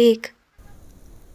1।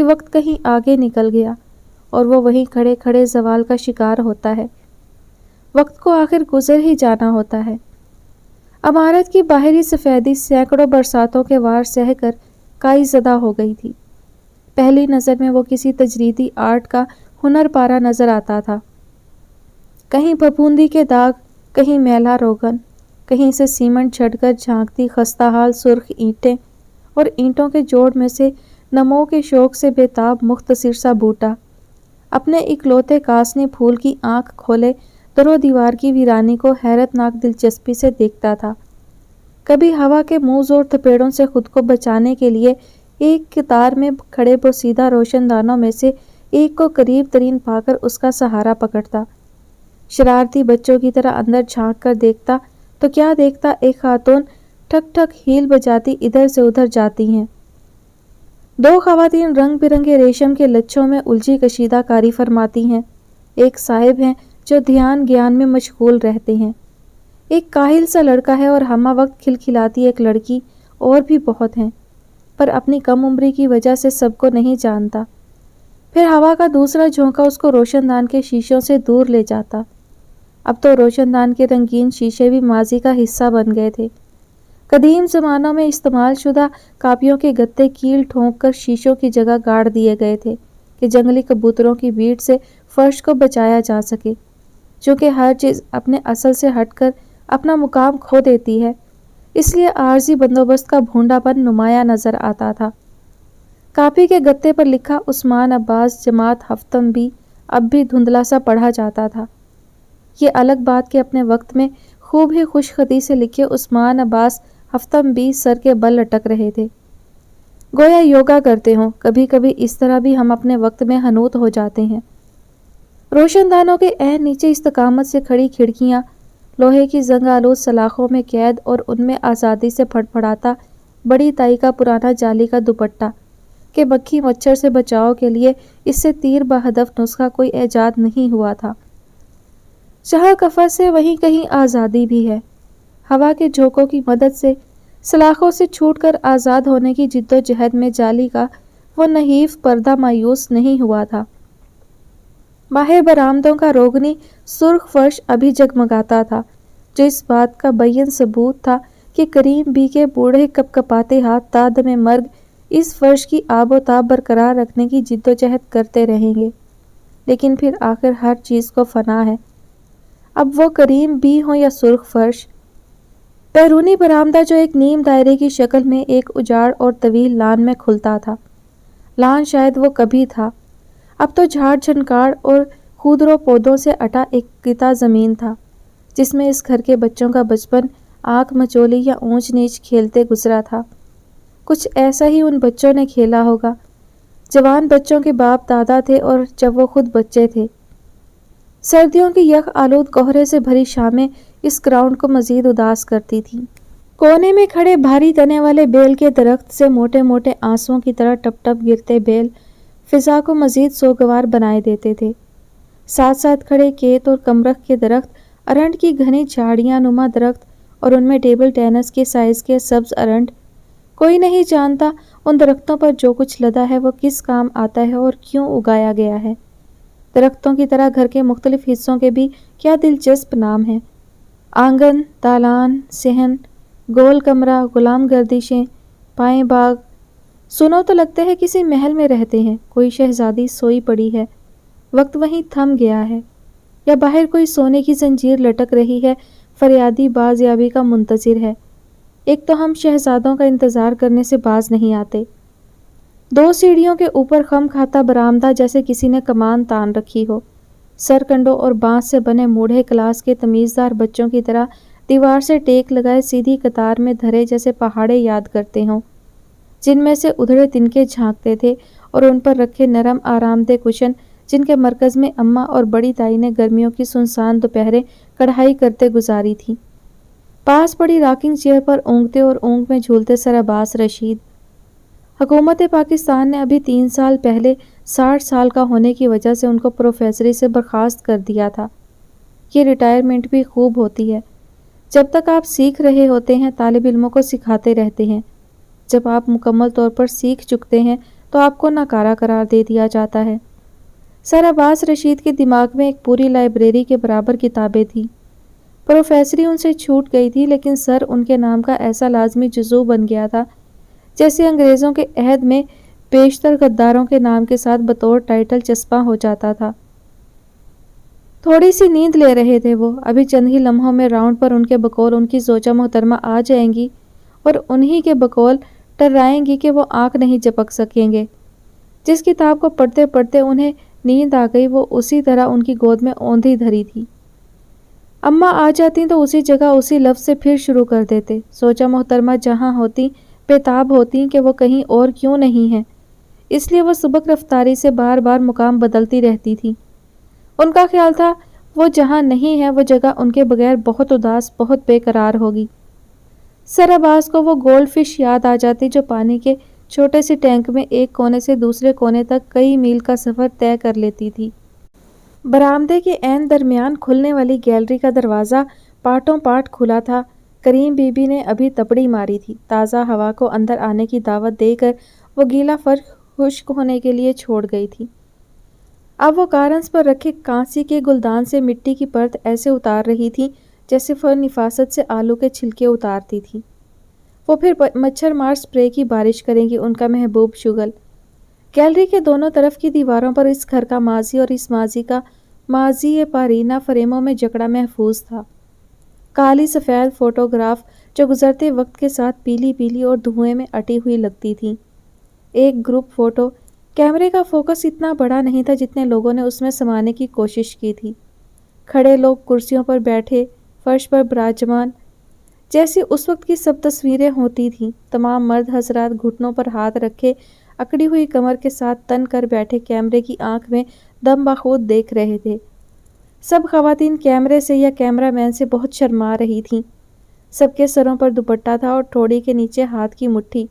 کہ وقت کہیں آگے نکل گیا اور وہ وہیں کھڑے کھڑے زوال کا شکار ہوتا ہے۔ وقت کو آخر گزر ہی جانا ہوتا ہے۔ عمارت کی باہری سفیدی سینکڑوں برساتوں کے وار سہ کر کائی زدہ ہو گئی تھی۔ پہلی نظر میں وہ کسی تجریدی آرٹ کا ہنر پارا نظر آتا تھا۔ کہیں پھپھوندی کے داغ، کہیں میلا روغن، کہیں سے سیمنٹ چھڑ کر جھانکتی خستہ حال سرخ اینٹیں، اور اینٹوں کے جوڑ میں سے نمو کے شوق سے بے تاب مختصر سا بوٹا اپنے اکلوتے کاسنی پھول کی آنکھ کھولے در و دیوار کی ویرانی کو حیرت ناک دلچسپی سے دیکھتا تھا۔ کبھی ہوا کے منہ زور تھپیڑوں سے خود کو بچانے کے لیے ایک قطار میں کھڑے پوشیدہ روشن دانوں میں سے ایک کو قریب ترین پا کر اس کا سہارا پکڑتا۔ شرارتی بچوں کی طرح اندر جھانک کر دیکھتا تو کیا دیکھتا، ایک خاتون ٹھک ٹھک ہیل بجاتی ادھر سے ادھر جاتی ہیں۔ دو خواتین رنگ برنگے ریشم کے لچھوں میں الجھی کشیدہ کاری فرماتی ہیں۔ ایک صاحب ہیں جو دھیان گیان میں مشغول رہتے ہیں۔ ایک کاہل سا لڑکا ہے اور ہمہ وقت کھلکھلاتی ایک لڑکی، اور بھی بہت ہیں، پر اپنی کم عمری کی وجہ سے سب کو نہیں جانتا۔ پھر ہوا کا دوسرا جھونکا اس کو روشن دان کے شیشوں سے دور لے جاتا۔ اب تو روشن دان کے رنگین شیشے بھی ماضی کا حصہ بن گئے تھے۔ قدیم زمانوں میں استعمال شدہ کاپیوں کے گتے کیل ٹھونک کر شیشوں کی جگہ گاڑ دیے گئے تھے کہ جنگلی کبوتروں کی بیٹ سے فرش کو بچایا جا سکے۔ چونکہ ہر چیز اپنے اصل سے ہٹ کر اپنا مقام کھو دیتی ہے، اس لیے عارضی بندوبست کا بھونڈا پن نمایاں نظر آتا تھا۔ کاپی کے گتے پر لکھا عثمان عباس جماعت ہفتم بھی اب بھی دھندلا سا پڑھا جاتا تھا۔ یہ الگ بات کہ اپنے وقت میں خوب ہی خوش خطی سے لکھے عثمان عباس ہفتم بھی سر کے بل لٹک رہے تھے، گویا یوگا کرتے ہوں۔ کبھی کبھی اس طرح بھی ہم اپنے وقت میں حنوط ہو جاتے ہیں۔ روشن دانوں کے عین نیچے استقامت سے کھڑی کھڑکیاں، لوہے کی زنگ آلود سلاخوں میں قید اور ان میں آزادی سے پھڑ پھڑاتا بڑی تائی کا پرانا جالی کا دوپٹہ کہ مکھی مچھر سے بچاؤ کے لیے اس سے تیر بہدف نسخہ کوئی ایجاد نہیں ہوا تھا۔ جہاں کفس ہے وہیں کہیں آزادی بھی ہے۔ ہوا کے جھونکوں کی مدد سے سلاخوں سے چھوٹ کر آزاد ہونے کی جد و جہد میں جالی کا وہ نحیف پردہ مایوس نہیں ہوا تھا۔ باہر برآمدوں کا روغنی سرخ فرش ابھی جگمگاتا تھا، جو اس بات کا بین ثبوت تھا کہ کریم بی کے بوڑھے کپ کپاتے ہاتھ تا دم مرگ اس فرش کی آب و تاب برقرار رکھنے کی جد و جہد کرتے رہیں گے۔ لیکن پھر آخر ہر چیز کو فنا ہے، اب وہ کریم بی ہوں یا سرخ فرش۔ بیرونی برآمدہ جو ایک نیم دائرے کی شکل میں ایک اجاڑ اور طویل لان میں کھلتا تھا، لان شاید وہ کبھی تھا، اب تو جھاڑ جھنکاڑ اور خودرو پودوں سے اٹا ایک قطع زمین تھا جس میں اس گھر کے بچوں کا بچپن آنکھ مچولی یا اونچ نیچ کھیلتے گزرا تھا۔ کچھ ایسا ہی ان بچوں نے کھیلا ہوگا۔ جوان بچوں کے باپ دادا تھے اور جب وہ خود بچے تھے۔ سردیوں کی یخ آلود کوہرے سے بھری شامیں اس گراؤنڈ کو مزید اداس کرتی تھیں۔ کونے میں کھڑے بھاری تنے والے بیل کے درخت سے موٹے موٹے آنسوؤں کی طرح ٹپ ٹپ گرتے بیل فضا کو مزید سوگوار بنائے دیتے تھے۔ ساتھ ساتھ کھڑے کیت اور کمرخ کے درخت، ارنڈ کی گھنی جھاڑیاں نما درخت اور ان میں ٹیبل ٹینس کے سائز کے سبز ارنڈ، کوئی نہیں جانتا ان درختوں پر جو کچھ لدا ہے وہ کس کام آتا ہے اور کیوں اگایا گیا ہے۔ درختوں کی طرح گھر کے مختلف حصوں کے بھی کیا دلچسپ نام ہیں: آنگن، دالان، صحن، گول کمرہ، غلام گردشیں، پائیں باغ۔ سنو تو لگتا ہے کسی محل میں رہتے ہیں، کوئی شہزادی سوئی پڑی ہے، وقت وہیں تھم گیا ہے، یا باہر کوئی سونے کی زنجیر لٹک رہی ہے، فریادی بازیابی کا منتظر ہے۔ ایک تو ہم شہزادوں کا انتظار کرنے سے باز نہیں آتے۔ دو سیڑھیوں کے اوپر خم کھاتا برآمدہ جیسے کسی نے کمان تان رکھی ہو، سرکنڈوں اور بانس سے بنے موڑھے کلاس کے تمیزدار بچوں کی طرح دیوار سے ٹیک لگائے سیدھی قطار میں دھرے جیسے پہاڑے یاد کرتے ہوں، جن میں سے ادھڑے تنکے جھانکتے تھے، اور ان پر رکھے نرم آرام دہ کشن جن کے مرکز میں اماں اور بڑی تائی نے گرمیوں کی سنسان دوپہریں کڑھائی کرتے گزاری تھیں۔ پاس پڑی راکنگ چیئر پر اونگتے اور اونگ میں جھولتے سر عباس رشید۔ حکومت پاکستان نے ابھی 3 سال پہلے 60 سال کا ہونے کی وجہ سے ان کو پروفیسری سے برخاست کر دیا تھا۔ یہ ریٹائرمنٹ بھی خوب ہوتی ہے۔ جب تک آپ سیکھ رہے ہوتے ہیں طالب علموں کو سکھاتے رہتے ہیں، جب آپ مکمل طور پر سیکھ چکتے ہیں تو آپ کو ناکارہ قرار دے دیا جاتا ہے۔ سر عباس رشید کے دماغ میں ایک پوری لائبریری کے برابر کتابیں تھیں۔ پروفیسری ان سے چھوٹ گئی تھی، لیکن سر ان کے نام کا ایسا لازمی جزو بن گیا تھا جیسے انگریزوں کے عہد میں بیشتر غداروں کے نام کے ساتھ بطور ٹائٹل چسپاں ہو جاتا تھا۔ تھوڑی سی نیند لے رہے تھے وہ، ابھی چند ہی لمحوں میں راؤنڈ پر ان کے بقول ان کی زوجہ محترمہ آ جائیں گی اور انہی کے بقول ٹرائیں گی کہ وہ آنکھ نہیں جھپک سکیں گے۔ جس کتاب کو پڑھتے پڑھتے انہیں نیند آ گئی وہ اسی طرح ان کی گود میں اوندھی دھری تھی۔ اماں آ جاتی تو اسی جگہ اسی لفظ سے پھر شروع کر دیتے۔ زوجہ محترمہ جہاں ہوتی بےتاب ہوتی کہ وہ کہیں اور کیوں نہیں ہیں، اس لیے وہ سبک رفتاری سے بار بار مقام بدلتی رہتی تھی۔ ان کا خیال تھا وہ جہاں نہیں ہے وہ جگہ ان کے بغیر بہت اداس، بہت بے قرار ہوگی۔ سر عباس کو وہ گولڈ فش یاد آ جاتی جو پانی کے چھوٹے سے ٹینک میں ایک کونے سے دوسرے کونے تک کئی میل کا سفر طے کر لیتی تھی۔ برآمدے کے عین درمیان کھلنے والی گیلری کا دروازہ پارٹوں پارٹ کھلا تھا۔ کریم بی بی نے ابھی تپڑی ماری تھی۔ تازہ ہوا کو اندر آنے کی دعوت دے کر وہ گیلا فرش خشک ہونے کے لیے چھوڑ گئی تھی۔ اب وہ کارنس پر رکھے کانسی کے گلدان سے مٹی کی پرت ایسے اتار رہی تھی جیسے وہ نفاست سے آلو کے چھلکے اتارتی تھی۔ وہ پھر مچھر مار سپرے کی بارش کریں گی، ان کا محبوب شغل۔ گیلری کے دونوں طرف کی دیواروں پر اس گھر کا ماضی اور اس ماضی کا ماضی پارینہ فریموں میں جکڑا محفوظ تھا۔ کالی سفید فوٹوگراف جو گزرتے وقت کے ساتھ پیلی پیلی اور دھوئیں میں اٹی ہوئی لگتی تھیں۔ ایک گروپ فوٹو۔ کیمرے کا فوکس اتنا بڑا نہیں تھا جتنے لوگوں نے اس میں سمانے کی کوشش کی تھی۔ کھڑے لوگ کرسیوں پر بیٹھے، فرش پر براجمان، جیسی اس وقت کی سب تصویریں ہوتی تھیں۔ تمام مرد حضرات گھٹنوں پر ہاتھ رکھے اکڑی ہوئی کمر کے ساتھ تن کر بیٹھے کیمرے کی آنکھ میں دم بخود دیکھ رہے تھے۔ سب خواتین کیمرے سے یا کیمرہ مین سے بہت شرما رہی تھیں۔ سب کے سروں پر دوپٹہ تھا اور ٹھوڑی کے نیچے ہاتھ کی مٹھی۔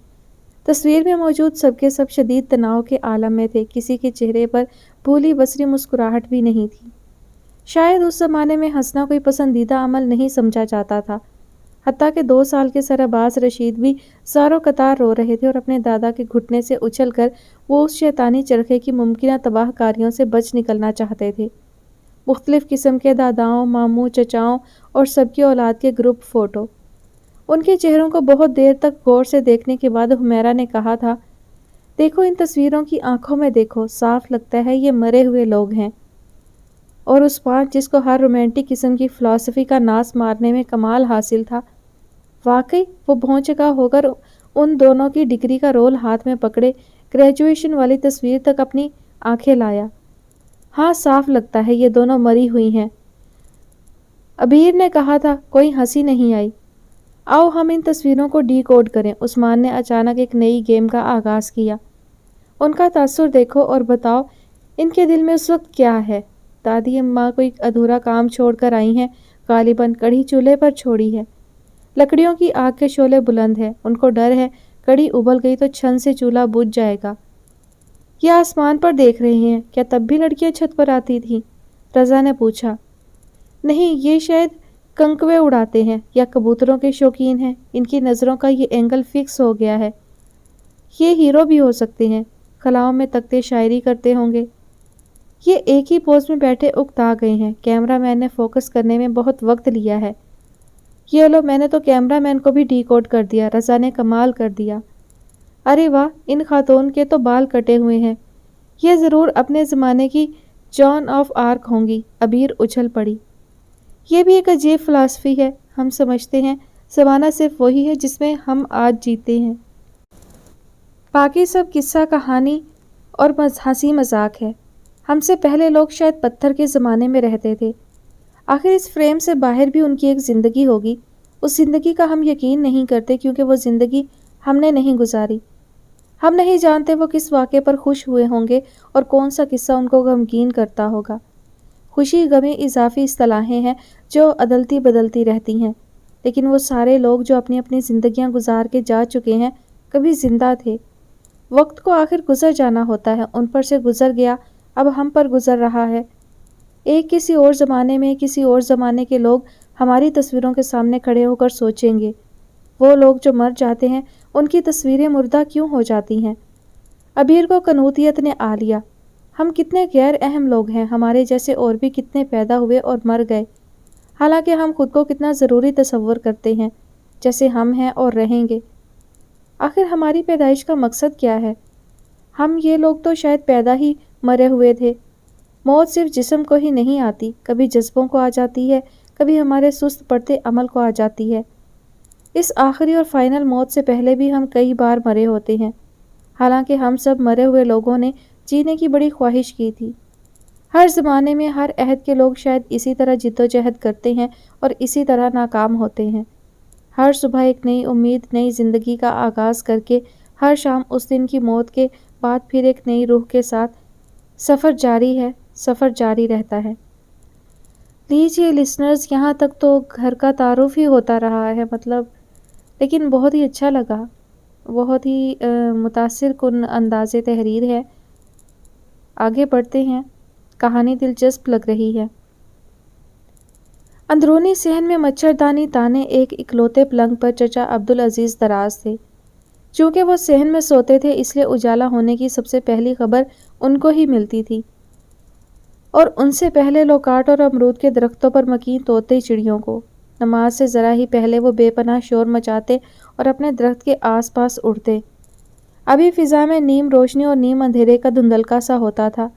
تصویر میں موجود سب کے سب شدید تناؤ کے عالم میں تھے، کسی کے چہرے پر بھولی بصری مسکراہٹ بھی نہیں تھی۔ شاید اس زمانے میں ہنسنا کوئی پسندیدہ عمل نہیں سمجھا جاتا تھا، حتیٰ کہ 2 سال کے سر عباس رشید بھی زاروں قطار رو رہے تھے اور اپنے دادا کے گھٹنے سے اچھل کر وہ اس شیطانی چرخے کی ممکنہ تباہ کاریوں سے بچ نکلنا چاہتے تھے۔ مختلف قسم کے داداؤں، ماموں، چچاؤں اور سب کی اولاد کے گروپ فوٹو۔ ان کے چہروں کو بہت دیر تک غور سے دیکھنے کے بعد حمیرہ نے کہا تھا، دیکھو ان تصویروں کی آنکھوں میں دیکھو، صاف لگتا ہے یہ مرے ہوئے لوگ ہیں۔ اور اس پانچ جس کو ہر رومانٹک قسم کی فلسفی کا ناس مارنے میں کمال حاصل تھا، واقعی وہ بھون چکا ہو کر ان دونوں کی ڈگری کا رول ہاتھ میں پکڑے گریجویشن والی تصویر تک اپنی آنکھیں لایا۔ ہاں صاف لگتا ہے یہ دونوں مری ہوئی ہیں۔ عبیر نے کہا تھا۔ کوئی ہنسی نہیں آئی۔ آؤ ہم ان تصویروں کو ڈی کوڈ کریں۔ عثمان نے اچانک ایک نئی گیم کا آغاز کیا۔ ان کا تاثر دیکھو اور بتاؤ ان کے دل میں اس وقت کیا ہے۔ دادی اماں کوئی ادھورا کام چھوڑ کر آئی ہیں، غالباً کڑھی چولہے پر چھوڑی ہے۔ لکڑیوں کی آگ کے شعلے بلند ہیں، ان کو ڈر ہے کڑھی ابل گئی تو چھن سے چولہا بجھ جائے گا۔ یہ آسمان پر دیکھ رہے ہیں، کیا تب بھی لڑکیاں چھت پر آتی تھیں؟ رضا نے پوچھا۔ نہیں، یہ شاید کنکوے اڑاتے ہیں یا کبوتروں کے شوقین ہیں، ان کی نظروں کا یہ اینگل فکس ہو گیا ہے۔ یہ ہیرو بھی ہو سکتے ہیں، خلاؤں میں تکتے شاعری کرتے ہوں گے۔ یہ ایک ہی پوز میں بیٹھے اکتا گئے ہیں۔ کیمرہ مین نے فوکس کرنے میں بہت وقت لیا ہے۔ یہ لو، میں نے تو کیمرہ مین کو بھی ڈی کوڈ کر دیا۔ رضا نے کمال کر دیا۔ ارے واہ، ان خاتون کے تو بال کٹے ہوئے ہیں، یہ ضرور اپنے زمانے کی جان آف آرک ہوں گی۔ عبیر اچھل پڑی۔ یہ بھی ایک عجیب فلسفی ہے، ہم سمجھتے ہیں زمانہ صرف وہی ہے جس میں ہم آج جیتے ہیں، باقی سب قصہ کہانی اور ہنسی مذاق ہے۔ ہم سے پہلے لوگ شاید پتھر کے زمانے میں رہتے تھے۔ آخر اس فریم سے باہر بھی ان کی ایک زندگی ہوگی، اس زندگی کا ہم یقین نہیں کرتے کیونکہ وہ زندگی ہم نے نہیں گزاری۔ ہم نہیں جانتے وہ کس واقعے پر خوش ہوئے ہوں گے اور کون سا قصہ ان کو غمگین کرتا ہوگا۔ خوشی غمی اضافی اصطلاحیں ہیں جو عدلتی بدلتی رہتی ہیں، لیکن وہ سارے لوگ جو اپنی اپنی زندگیاں گزار کے جا چکے ہیں کبھی زندہ تھے۔ وقت کو آخر گزر جانا ہوتا ہے، ان پر سے گزر گیا، اب ہم پر گزر رہا ہے۔ ایک کسی اور زمانے میں کسی اور زمانے کے لوگ ہماری تصویروں کے سامنے کھڑے ہو کر سوچیں گے، وہ لوگ جو مر جاتے ہیں ان کی تصویریں مردہ کیوں ہو جاتی ہیں؟ ابیر کو کنوتیت نے آ لیا۔ ہم کتنے غیر اہم لوگ ہیں، ہمارے جیسے اور بھی کتنے پیدا ہوئے اور مر گئے، حالانکہ ہم خود کو کتنا ضروری تصور کرتے ہیں، جیسے ہم ہیں اور رہیں گے۔ آخر ہماری پیدائش کا مقصد کیا ہے؟ ہم یہ لوگ تو شاید پیدا ہی مرے ہوئے تھے۔ موت صرف جسم کو ہی نہیں آتی، کبھی جذبوں کو آ جاتی ہے، کبھی ہمارے سست پڑتے عمل کو آ جاتی ہے۔ اس آخری اور فائنل موت سے پہلے بھی ہم کئی بار مرے ہوتے ہیں، حالانکہ ہم سب مرے ہوئے لوگوں نے جینے کی بڑی خواہش کی تھی۔ ہر زمانے میں ہر عہد کے لوگ شاید اسی طرح جدوجہد کرتے ہیں اور اسی طرح ناکام ہوتے ہیں۔ ہر صبح ایک نئی امید، نئی زندگی کا آغاز کر کے ہر شام اس دن کی موت کے بعد پھر ایک نئی روح کے ساتھ سفر جاری ہے، سفر جاری رہتا ہے۔ لیجیے لسنرز، یہاں تک تو گھر کا تعارف ہی ہوتا رہا ہے، لیکن بہت ہی اچھا لگا، بہت ہی متاثر کن انداز تحریر ہے۔ آگے بڑھتے ہیں، کہانی دلچسپ لگ رہی ہے۔ اندرونی صحن میں مچھردانی تانے ایک اکلوتے پلنگ پر چچا عبدالعزیز دراز تھے۔ چونکہ وہ صحن میں سوتے تھے اس لیے اجالا ہونے کی سب سے پہلی خبر ان کو ہی ملتی تھی، اور ان سے پہلے لوکاٹ اور امرود کے درختوں پر مکین طوطے چڑیوں کو۔ نماز سے ذرا ہی پہلے وہ بے پناہ شور مچاتے اور اپنے درخت کے آس پاس اڑتے۔ ابھی فضا میں نیم روشنی اور نیم اندھیرے کا دھندلکا سا ہوتا تھا۔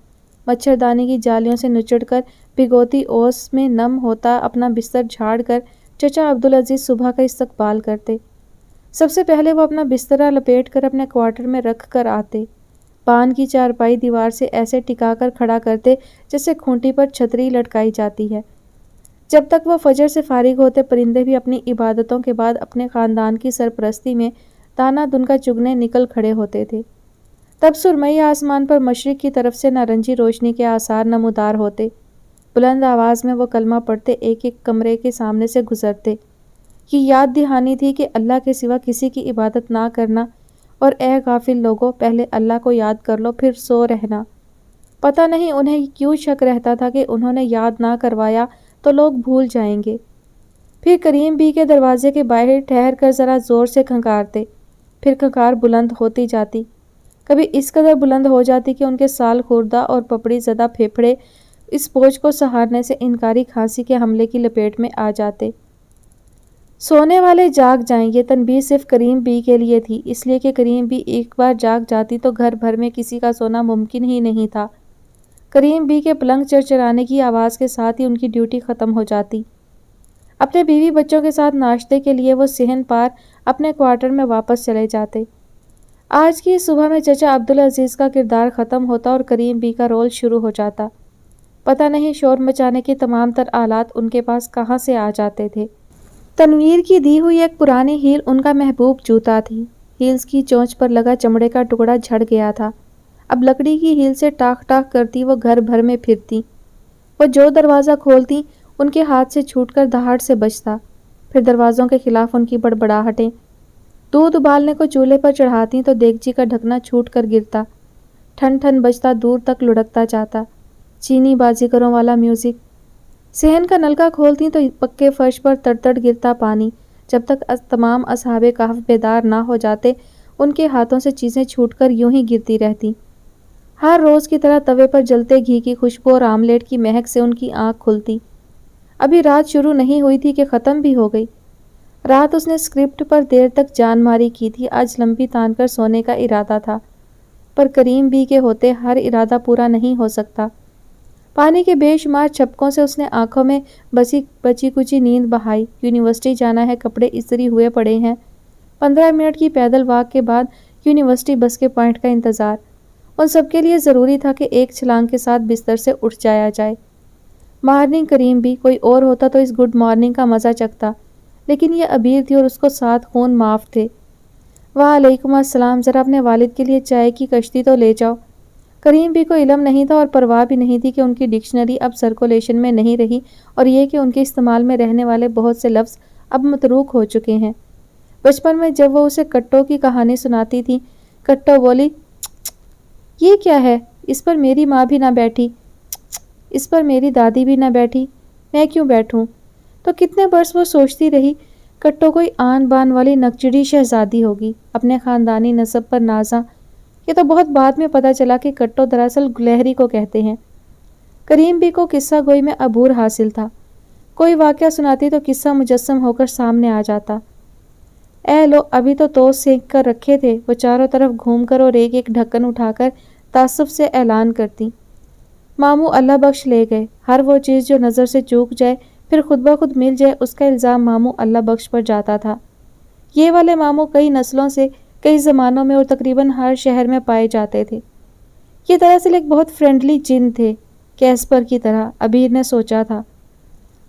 مچھردانی کی جالیوں سے نچڑ کر بھگوتی اوس میں نم ہوتا اپنا بستر جھاڑ کر چچا عبدالعزیز صبح کا استقبال کرتے۔ سب سے پہلے وہ اپنا بسترا لپیٹ کر اپنے کوارٹر میں رکھ کر آتے، پان کی چارپائی دیوار سے ایسے ٹکا کر کھڑا کرتے جیسے کھونٹی پر چھتری لٹکائی جاتی ہے۔ جب تک وہ فجر سے فارغ ہوتے پرندے بھی اپنی عبادتوں کے بعد اپنے خاندان کی سرپرستی میں دانہ دن کا چگنے نکل کھڑے ہوتے تھے۔ تب سرمئی آسمان پر مشرق کی طرف سے نارنجی روشنی کے آثار نمودار ہوتے۔ بلند آواز میں وہ کلمہ پڑھتے ایک ایک کمرے کے سامنے سے گزرتے۔ یہ یاد دہانی تھی کہ اللہ کے سوا کسی کی عبادت نہ کرنا، اور اے غافل لوگو، پہلے اللہ کو یاد کر لو پھر سو رہنا۔ پتہ نہیں انہیں کیوں شک رہتا تھا کہ انہوں نے یاد نہ کروایا تو لوگ بھول جائیں گے۔ پھر کریم بی کے دروازے کے باہر ٹھہر کر ذرا زور سے کھنکارتے، پھر کھنکار بلند ہوتی جاتی، کبھی اس قدر بلند ہو جاتی کہ ان کے سال خوردہ اور پپڑی زدہ پھیپھڑے اس بوجھ کو سہارنے سے انکاری کھانسی کے حملے کی لپیٹ میں آ جاتے۔ سونے والے جاگ جائیں، یہ تنبیہ صرف کریم بی کے لیے تھی، اس لیے کہ کریم بی ایک بار جاگ جاتی تو گھر بھر میں کسی کا سونا ممکن ہی نہیں تھا۔ کریم بی کے پلنگ چرچرانے کی آواز کے ساتھ ہی ان کی ڈیوٹی ختم ہو جاتی۔ اپنے بیوی بچوں کے ساتھ ناشتے کے لیے وہ صحن پار اپنے کوارٹر میں واپس چلے جاتے۔ آج کی صبح میں چچا عبدالعزیز کا کردار ختم ہوتا اور کریم بی کا رول شروع ہو جاتا۔ پتہ نہیں شور مچانے کے تمام تر آلات ان کے پاس کہاں سے آ جاتے تھے۔ تنویر کی دی ہوئی ایک پرانی ہیل ان کا محبوب جوتا تھی۔ ہیلز کی چونچ پر لگا چمڑے کا ٹکڑا جھڑ گیا تھا۔ اب لکڑی کی ہیل سے ٹاک ٹاک کرتی وہ گھر بھر میں پھرتی۔ وہ جو دروازہ کھولتی ان کے ہاتھ سے چھوٹ کر دہاڑ سے بجتا، پھر دروازوں کے خلاف ان کی بڑبڑاہٹیں۔ دودھ ابالنے کو چولہے پر چڑھاتی تو دیگچی کا ڈھکنا چھوٹ کر گرتا، ٹھن ٹھن بجتا دور تک لڑکتا جاتا۔ چینی بازیگروں والا میوزک۔ صحن کا نلکا کھولتی تو پکے فرش پر تڑ تڑ گرتا پانی۔ جب تک تمام اصحاب کہف بیدار نہ ہو جاتے ان کے ہاتھوں سے چیزیں چھوٹ کر یوں ہی گرتی رہتی۔ ہر روز کی طرح توے پر جلتے گھی کی خوشبو اور آملیٹ کی مہک سے ان کی آنکھ کھلتی۔ ابھی رات شروع نہیں ہوئی تھی کہ ختم بھی ہو گئی۔ رات اس نے اسکرپٹ پر دیر تک جان ماری کی تھی، آج لمبی تان کر سونے کا ارادہ تھا، پر کریم بی کے ہوتے ہر ارادہ پورا نہیں ہو سکتا۔ پانی کے بے شمار چھپکوں سے اس نے آنکھوں میں بچی کچی نیند بہائی۔ یونیورسٹی جانا ہے، کپڑے استری ہوئے پڑے ہیں، 15 منٹ کی پیدل واک کے بعد یونیورسٹی بس کے پوائنٹ کا انتظار۔ ان سب کے لیے ضروری تھا کہ ایک چھلانگ کے ساتھ بستر سے اٹھ جایا جائے۔ مارننگ کریم بھی، کوئی اور ہوتا تو اس گڈ مارننگ کا مزہ چکھتا، لیکن یہ ابیر تھی اور اس کو 7 خون معاف تھے۔ وعلیکم السلام، ذرا اپنے والد کے لیے چائے کی کشتی تو لے جاؤ۔ کریم بھی کو علم نہیں تھا اور پرواہ بھی نہیں تھی کہ ان کی ڈکشنری اب سرکولیشن میں نہیں رہی، اور یہ کہ ان کے استعمال میں رہنے والے بہت سے لفظ اب متروک ہو چکے ہیں۔ بچپن میں جب وہ اسے کٹو کی کہانی سناتی تھی، کٹو بولی، یہ کیا ہے؟ اس پر میری ماں بھی نہ بیٹھی، اس پر میری دادی بھی نہ بیٹھی، میں کیوں بیٹھوں؟ تو کتنے برس وہ سوچتی رہی، کٹو کوئی آن بان والی نکچڑی شہزادی ہوگی، اپنے خاندانی نسب پر نازاں، یہ تو بہت بعد میں پتہ چلا کہ کٹو دراصل گلہری کو کہتے ہیں۔ کریم بی کو قصہ گوئی میں عبور حاصل تھا۔ کوئی واقعہ سناتی تو قصہ مجسم ہو کر سامنے آ جاتا۔ اے لو، ابھی تو توس سینک کر رکھے تھے، وہ چاروں طرف گھوم کر اور ایک ایک ڈھکن اٹھا کر تعصب سے اعلان کرتی۔ ماموں اللہ بخش لے گئے۔ ہر وہ چیز جو نظر سے چوک جائے پھر خود بخود مل جائے، اس کا الزام ماموں اللہ بخش پر جاتا تھا۔ یہ والے ماموں کئی نسلوں سے کئی زمانوں میں اور تقریباً ہر شہر میں پائے جاتے تھے۔ یہ دراصل ایک بہت فرینڈلی جن تھے، کیسپر کی طرح، عبیر نے سوچا تھا۔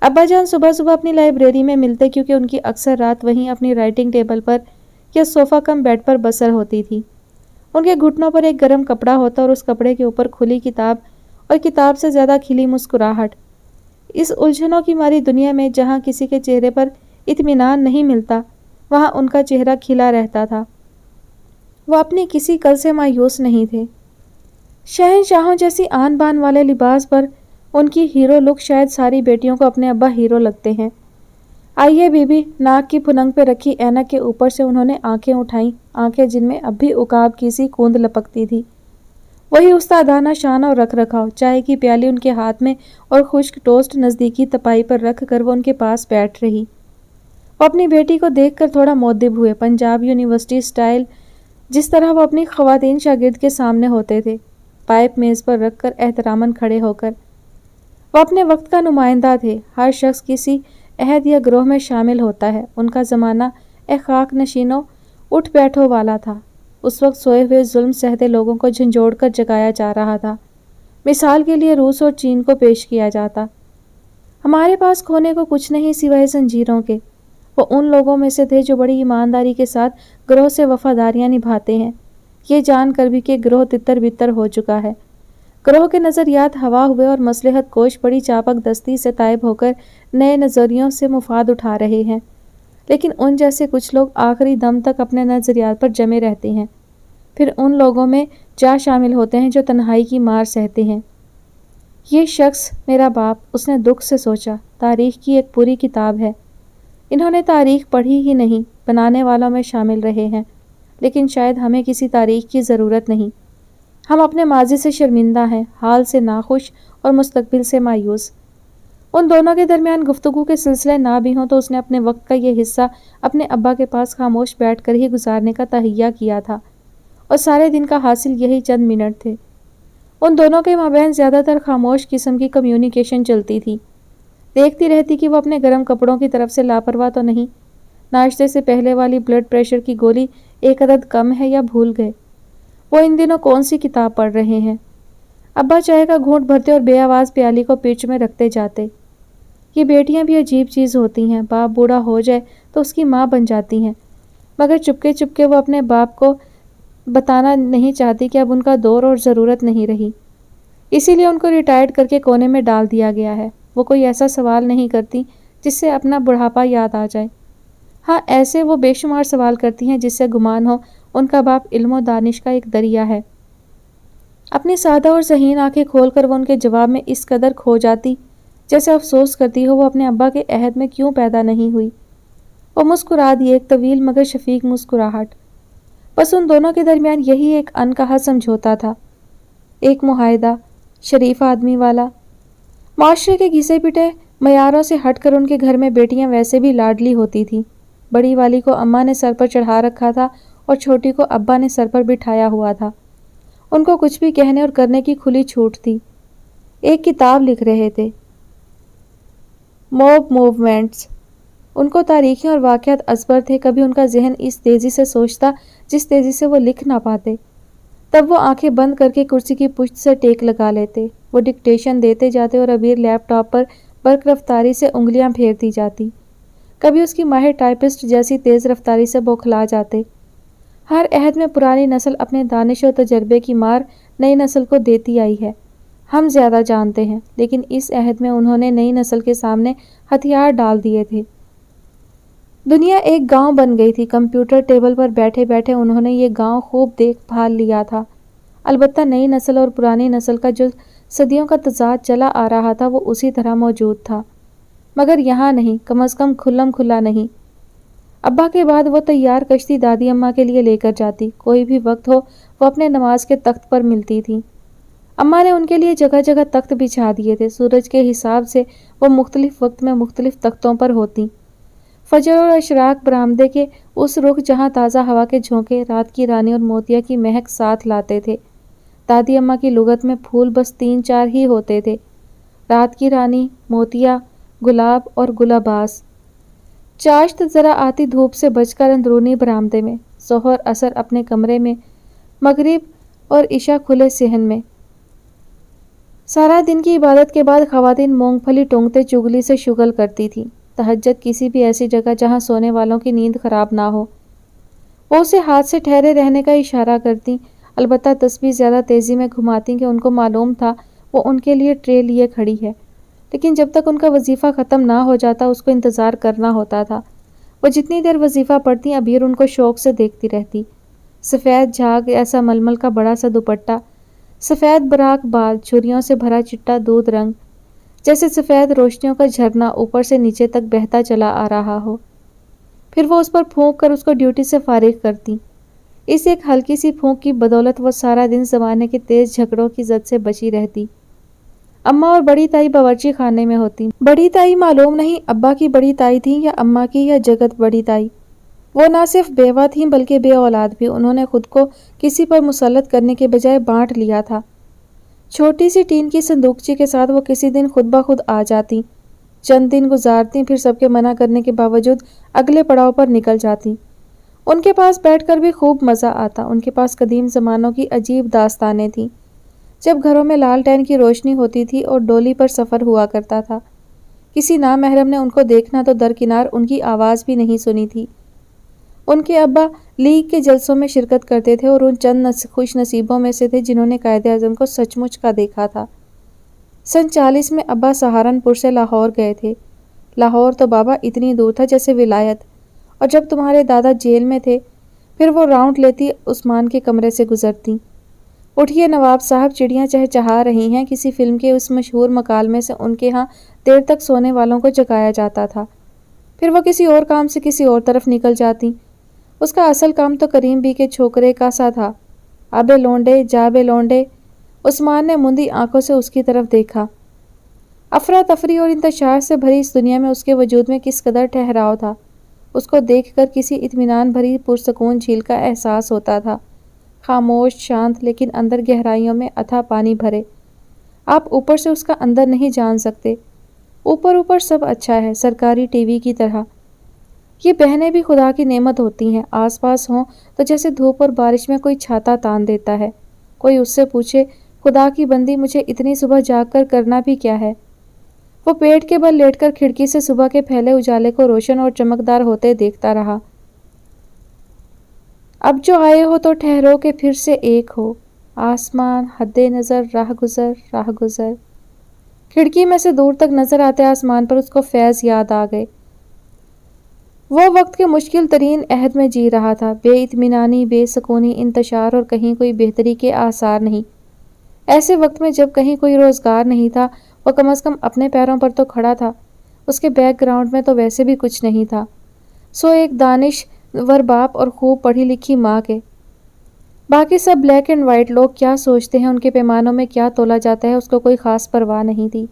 ابا جان صبح صبح اپنی لائبریری میں ملتے کیونکہ ان کی اکثر رات وہیں اپنی رائٹنگ ٹیبل پر یا صوفہ کم بیڈ پر بسر ہوتی تھی۔ ان کے گھٹنوں پر ایک گرم کپڑا ہوتا اور اس کپڑے کے اوپر کھلی کتاب اور کتاب سے زیادہ کھلی مسکراہٹ۔ اس الجھنوں کی ماری دنیا میں جہاں کسی کے چہرے پر اطمینان نہیں ملتا، وہاں ان کا چہرہ کھلا رہتا تھا۔ وہ اپنی کسی کل سے مایوس نہیں تھے۔ شہنشاہوں جیسی آن بان والے لباس پر ان کی ہیرو لک شاید ساری بیٹیوں کو اپنے ابا ہیرو لگتے ہیں۔ آئیے بی بی، ناک کی پھننگ پہ رکھی اینک کے اوپر سے انہوں نے آنکھیں اٹھائیں، آنکھیں جن میں اب بھی عقاب کی سی کوند لپکتی تھی۔ وہی استادانہ شان اور رکھ رکھاؤ، چائے کی پیالی ان کے ہاتھ میں اور خشک ٹوسٹ نزدیکی تپائی پر رکھ کر وہ ان کے پاس بیٹھ رہی۔ وہ اپنی بیٹی کو دیکھ کر تھوڑا مؤدب ہوئے، پنجاب یونیورسٹی سٹائل جس طرح وہ اپنی خواتین شاگرد کے سامنے ہوتے تھے، پائپ میز پر رکھ کر احتراماً کھڑے ہو کر۔ وہ اپنے وقت کا نمائندہ تھے۔ ہر شخص کسی عہد یا گروہ میں شامل ہوتا ہے۔ ان کا زمانہ ایک خاک نشینوں اٹھ بیٹھوں والا تھا۔ اس وقت سوئے ہوئے ظلم سہتے لوگوں کو جھنجھوڑ کر جگایا جا رہا تھا۔ مثال کے لیے روس اور چین کو پیش کیا جاتا۔ ہمارے پاس کھونے کو کچھ نہیں سوائے زنجیروں کے۔ وہ ان لوگوں میں سے تھے جو بڑی ایمانداری کے ساتھ گروہ سے وفاداریاں نبھاتے ہیں، یہ جان کر بھی کہ گروہ تتر بتر ہو چکا ہے۔ گروہ کے نظریات ہوا ہوئے اور مصلحت کوش بڑی چاپک دستی سے تائب ہو کر نئے نظریوں سے مفاد اٹھا رہے ہیں، لیکن ان جیسے کچھ لوگ آخری دم تک اپنے نظریات پر جمے رہتے ہیں، پھر ان لوگوں میں جا شامل ہوتے ہیں جو تنہائی کی مار سہتے ہیں۔ یہ شخص میرا باپ، اس نے دکھ سے سوچا، تاریخ کی ایک پوری کتاب ہے۔ انہوں نے تاریخ پڑھی ہی نہیں، بنانے والوں میں شامل رہے ہیں، لیکن شاید ہمیں کسی تاریخ کی ضرورت نہیں۔ ہم اپنے ماضی سے شرمندہ ہیں، حال سے ناخوش اور مستقبل سے مایوس۔ ان دونوں کے درمیان گفتگو کے سلسلے نہ بھی ہوں تو اس نے اپنے وقت کا یہ حصہ اپنے ابا کے پاس خاموش بیٹھ کر ہی گزارنے کا تہیہ کیا تھا، اور سارے دن کا حاصل یہی چند منٹ تھے۔ ان دونوں کے مابین زیادہ تر خاموش قسم کی کمیونیکیشن چلتی تھی۔ دیکھتی رہتی کہ وہ اپنے گرم کپڑوں کی طرف سے لاپرواہ تو نہیں، ناشتے سے پہلے والی بلڈ پریشر کی گولی ایک عدد کم ہے یا بھول گئے، وہ ان دنوں کون سی کتاب پڑھ رہے ہیں۔ ابا چائے کا گھونٹ بھرتے اور بے آواز پیالی کو پیچ میں رکھتے جاتے۔ یہ بیٹیاں بھی عجیب چیز ہوتی ہیں، باپ بوڑھا ہو جائے تو اس کی ماں بن جاتی ہیں، مگر چپکے چپکے وہ اپنے باپ کو بتانا نہیں چاہتی کہ اب ان کا دور اور ضرورت نہیں رہی، اسی لیے ان کو ریٹائرڈ کر کے کونے میں ڈال دیا گیا ہے۔ وہ کوئی ایسا سوال نہیں کرتی جس سے اپنا بڑھاپا یاد آ جائے۔ ہاں، ایسے وہ بے شمار سوال کرتی ہیں جس سے گمان ہو ان کا باپ علم و دانش کا ایک دریا ہے۔ اپنی سادہ اور ذہین آنکھیں کھول کر وہ ان کے جواب میں اس قدر کھو جاتی جیسے افسوس کرتی ہو وہ اپنے ابا کے عہد میں کیوں پیدا نہیں ہوئی۔ وہ مسکرا دی، ایک طویل مگر شفیق مسکراہٹ۔ بس ان دونوں کے درمیان یہی ایک انکہا سمجھوتا تھا، ایک معاہدہ، شریف آدمی والا۔ معاشرے کے گھسے پٹے معیاروں سے ہٹ کر ان کے گھر میں بیٹیاں ویسے بھی لاڈلی ہوتی تھیں۔ بڑی والی کو اماں نے سر پر چڑھا رکھا تھا اور چھوٹی کو ابا نے سر پر بٹھایا ہوا تھا۔ ان کو کچھ بھی کہنے اور کرنے کی کھلی چھوٹ تھی۔ ایک کتاب لکھ رہے تھے، موب موومنٹس۔ ان کو تاریخیں اور واقعات ازبر تھے، کبھی ان کا ذہن اس تیزی سے سوچتا جس تیزی سے وہ لکھ نہ پاتے۔ تب وہ آنکھیں بند کر کے کرسی کی پشت سے ٹیک لگا لیتے۔ وہ ڈکٹیشن دیتے جاتے اور عبیر لیپ ٹاپ پر برق رفتاری سے انگلیاں پھیرتی جاتی۔ کبھی اس کی ماہر ٹائپسٹ جیسی تیز رفتاری سے بوکھلا جاتے۔ ہر عہد میں پرانی نسل اپنے دانش و تجربے کی مار نئی نسل کو دیتی آئی ہے۔ ہم زیادہ جانتے ہیں، لیکن اس عہد میں انہوں نے نئی نسل کے سامنے ہتھیار ڈال دیے تھے۔ دنیا ایک گاؤں بن گئی تھی۔ کمپیوٹر ٹیبل پر بیٹھے بیٹھے انہوں نے یہ گاؤں خوب دیکھ بھال لیا تھا۔ البتہ نئی نسل اور پرانی نسل کا جو صدیوں کا تضاد چلا آ رہا تھا وہ اسی طرح موجود تھا، مگر یہاں نہیں، کم از کم کھلم کھلا نہیں۔ ابا کے بعد وہ تیار کشتی دادی اماں کے لیے لے کر جاتی، کوئی بھی وقت ہو وہ اپنے نماز کے تخت پر ملتی تھی۔ اماں نے ان کے لیے جگہ جگہ تخت بچھا دیے تھے، سورج کے حساب سے وہ مختلف وقت میں مختلف تختوں پر ہوتی۔ فجر اور اشراق برآمدے کے اس رخ جہاں تازہ ہوا کے جھونکے رات کی رانی اور موتیا کی مہک ساتھ لاتے تھے۔ دادی اماں کی لغت میں پھول بس 3-4 ہی ہوتے تھے، رات کی رانی، موتیا، گلاب اور گلاباز۔ چاشت ذرا آتی دھوپ سے بچ کر اندرونی برآمدے میں، ظہر اثر اپنے کمرے میں، مغرب اور عشاء کھلے صحن میں۔ سارا دن کی عبادت کے بعد خواتین مونگ پھلی ٹونگتے چگلی سے شغل کرتی تھیں۔ تہجد کسی بھی ایسی جگہ جہاں سونے والوں کی نیند خراب نہ ہو، وہ اسے ہاتھ سے ٹھہرے رہنے کا اشارہ کرتی، البتہ تسبیح زیادہ تیزی میں گھماتی کہ ان کو معلوم تھا وہ ان کے لیے ٹرے لیے کھڑی ہے، لیکن جب تک ان کا وظیفہ ختم نہ ہو جاتا اس کو انتظار کرنا ہوتا تھا۔ وہ جتنی دیر وظیفہ پڑھتی ابیر ان کو شوق سے دیکھتی رہتی۔ سفید جھاگ، ایسا ململ کا بڑا سا دوپٹہ، سفید براق بال، چھریوں سے بھرا چٹا دودھ رنگ، جیسے سفید روشنیوں کا جھرنا اوپر سے نیچے تک بہتا چلا آ رہا ہو۔ پھر وہ اس پر پھونک کر اس کو ڈیوٹی سے فارغ کرتی۔ اس ایک ہلکی سی پھونک کی بدولت وہ سارا دن زمانے کے تیز جھگڑوں کی زد سے بچی رہتی۔ اماں اور بڑی تائی باورچی خانے میں ہوتی۔ بڑی تائی معلوم نہیں ابا کی بڑی تائی تھی یا اماں کی یا جگت بڑی تائی۔ وہ نہ صرف بیوہ تھیں بلکہ بے اولاد بھی۔ انہوں نے خود کو کسی پر مسلط کرنے کے بجائے بانٹ لیا تھا۔ چھوٹی سی ٹین کی صندوقچی کے ساتھ وہ کسی دن خود بخود آ جاتی، چند دن گزارتی، پھر سب کے منع کرنے کے باوجود اگلے پڑاؤ پر نکل جاتی۔ ان کے پاس بیٹھ کر بھی خوب مزہ آتا۔ ان کے پاس قدیم زمانوں کی عجیب داستانیں تھیں، جب گھروں میں لالٹین کی روشنی ہوتی تھی اور ڈولی پر سفر ہوا کرتا تھا۔ کسی نامحرم نے ان کو دیکھنا تو درکنار ان کی آواز بھی نہیں سنی تھی۔ ان کے ابا لیگ کے جلسوں میں شرکت کرتے تھے اور ان چند خوش نصیبوں میں سے تھے جنہوں نے قائد اعظم کو سچ مچ کا دیکھا تھا۔ سن 40 میں ابا سہارنپور سے لاہور گئے تھے۔ لاہور تو بابا اتنی دور تھا جیسے ولایت، اور جب تمہارے دادا جیل میں تھے پھر وہ راؤنڈ لیتی عثمان کے کمرے سے گزرتی۔ اٹھیے نواب صاحب، چڑیاں چہچہا رہی ہیں، کسی فلم کے اس مشہور مکالمے سے ان کے ہاں دیر تک سونے والوں کو جگایا جاتا تھا۔ پھر وہ کسی اور کام سے کسی اور طرف نکل جاتی۔ اس کا اصل کام تو کریم بی کے چھوکرے کا سا تھا۔ ابے لونڈے، جا بے لونڈے۔ عثمان نے مندی آنکھوں سے اس کی طرف دیکھا۔ افراتفری اور انتشار سے بھری اس دنیا میں اس کے وجود میں کس قدر ٹھہراؤ تھا، اس کو دیکھ کر کسی اطمینان بھری پرسکون جھیل کا احساس ہوتا تھا، خاموش، شانت، لیکن اندر گہرائیوں میں اتھا پانی بھرے۔ آپ اوپر سے اس کا اندر نہیں جان سکتے۔ اوپر اوپر سب اچھا ہے، سرکاری ٹی وی کی طرح۔ یہ بہنیں بھی خدا کی نعمت ہوتی ہیں، آس پاس ہوں تو جیسے دھوپ اور بارش میں کوئی چھاتا تان دیتا ہے۔ کوئی اس سے پوچھے، خدا کی بندی مجھے اتنی صبح جاگ کر کرنا بھی کیا ہے؟ وہ پیٹ کے بل لیٹ کر کھڑکی سے صبح کے پھیلے اجالے کو روشن اور چمکدار ہوتے دیکھتا رہا۔ اب جو آئے ہو تو ٹھہرو کہ پھر سے ایک ہو، آسمان، حد نظر، راہ گزر، راہ گزر۔ کھڑکی میں سے دور تک نظر آتے آسمان پر اس کو فیض یاد آ گئے۔ وہ وقت کے مشکل ترین عہد میں جی رہا تھا، بے اطمینانی، بے سکونی، انتشار اور کہیں کوئی بہتری کے آثار نہیں۔ ایسے وقت میں جب کہیں کوئی روزگار نہیں تھا، وہ کم از کم اپنے پیروں پر تو کھڑا تھا۔ اس کے بیک گراؤنڈ میں تو ویسے بھی کچھ نہیں تھا، سو ایک دانشور باپ اور خوب پڑھی لکھی ماں کے۔ باقی سب بلیک اینڈ وائٹ، لوگ کیا سوچتے ہیں، ان کے پیمانوں میں کیا تولا جاتا ہے، اس کو کوئی خاص پرواہ نہیں تھی۔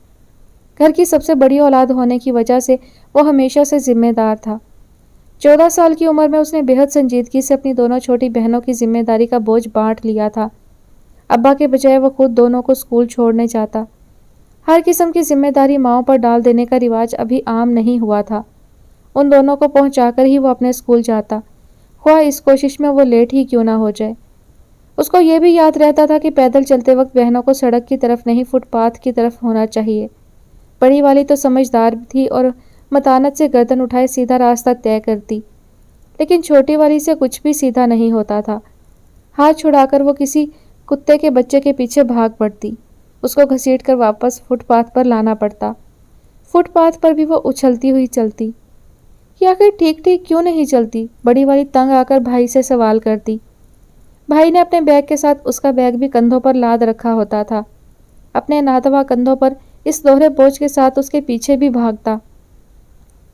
گھر کی سب سے بڑی اولاد ہونے کی وجہ سے وہ ہمیشہ سے ذمہ دار تھا۔ 14 سال کی عمر میں اس نے بہت سنجیدگی سے اپنی دونوں چھوٹی بہنوں کی ذمہ داری کا بوجھ بانٹ لیا تھا۔ ابا کے بجائے وہ خود دونوں کو اسکول چھوڑنے جاتا۔ ہر قسم کی ذمہ داری ماؤں پر ڈال دینے کا رواج ابھی عام نہیں ہوا تھا۔ ان دونوں کو پہنچا کر ہی وہ اپنے اسکول جاتا، خواہ اس کوشش میں وہ لیٹ ہی کیوں نہ ہو جائے۔ اس کو یہ بھی یاد رہتا تھا کہ پیدل چلتے وقت بہنوں کو سڑک کی طرف نہیں، فٹ پاتھ کی طرف ہونا چاہیے۔ بڑی والی تو سمجھدار تھی اور متانت سے گردن اٹھائے سیدھا راستہ طے کرتی، لیکن چھوٹی والی سے کچھ بھی سیدھا نہیں ہوتا تھا۔ ہاتھ چھڑا کر وہ کسی کتے کے بچے کے پیچھے بھاگ پڑتی، اس کو گھسیٹ کر واپس فٹ پاتھ پر لانا پڑتا۔ فٹ پاتھ پر بھی وہ اچھلتی ہوئی چلتی۔ یہ آخر ٹھیک ٹھیک کیوں نہیں چلتی؟ بڑی والی تنگ آ کر بھائی سے سوال کرتی۔ بھائی نے اپنے بیگ کے ساتھ اس کا بیگ بھی کندھوں پر لاد رکھا ہوتا تھا، اپنے ناتواں کندھوں پر اس دوہرے بوجھ کے ساتھ اس کے پیچھے بھی بھاگتا۔